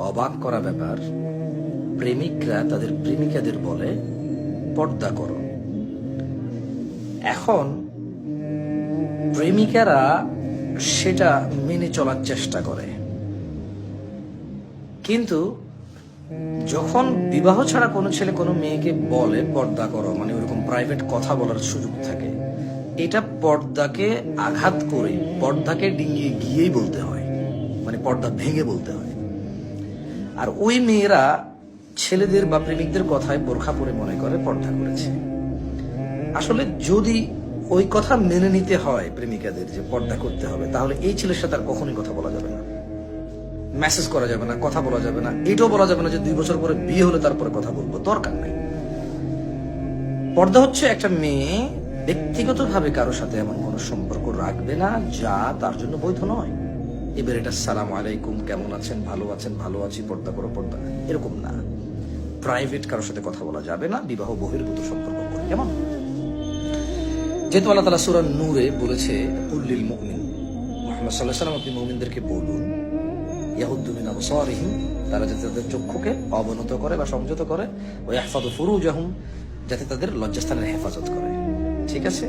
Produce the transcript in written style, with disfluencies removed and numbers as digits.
অবাক করা ব্যাপার, প্রেমিকরা তাদের প্রেমিকাদের বলে পর্দা করো। এখন প্রেমিকারা সেটা মেনে চলার চেষ্টা করে, কিন্তু যখন বিবাহ ছাড়া কোনো ছেলে কোনো মেয়েকে বলে পর্দা করো, মানে ওরকম প্রাইভেট কথা বলার সুযোগ থাকে, এটা পর্দাকে আঘাত করে, পর্দাকে ডিঙিয়ে গিয়েই বলতে হয়, মানে পর্দা ভেঙে বলতে হয়। আর ওই মেয়েরা ছেলেদের বা প্রেমিকদের কথায় বোরখা পরে মনে করে পর্দা করেছে। আসলে যদি ওই কথা মেনে নিতে হয় প্রেমিকাদের যে পর্দা করতে হবে, তাহলে এই ছেলের সাথে আর কখনোই কথা বলা যাবে না, মেসেজ করা যাবে না, কথা বলা যাবে না, এটাও বলা যাবে না যে 2 বছর পরে বিয়ে হলে তারপরে কথা বলবো, দরকার নাই। পর্দা হচ্ছে একটা মেয়ে ব্যক্তিগতভাবে কারোর সাথে এমন কোনো সম্পর্ক রাখবে না যা তার জন্য বৈধ নয়। এবার এটা সালাম আলাইকুম, কেমন আছেন, ভালো আছেন, ভালো আছি, পর্দা করো, পর্দা, এরকম না। প্রাইভেট কারোর সাথে কথা বলা যাবে না, বিবাহ বহির্ভূত সম্পর্ক করে। কেমন? যেহেতু আল্লাহ তাআলা সূরা নূরে বলেছে কুল্লিল মুমিন, মুহাম্মদ সাল্লাল্লাহু আলাইহি ওয়াসাল্লাম আপনি মুমিনদেরকে বলুন ইয়াহুদ্দু মিন আবসারিহিম, তারা যাতে তাদের চক্ষুকে অবনত করে বা সংযত করে, ওয়া ইয়াহফাযু ফুরুজাহুম, যাতে তাদের লজ্জাস্থানের হেফাজত করে। ঠিক আছে?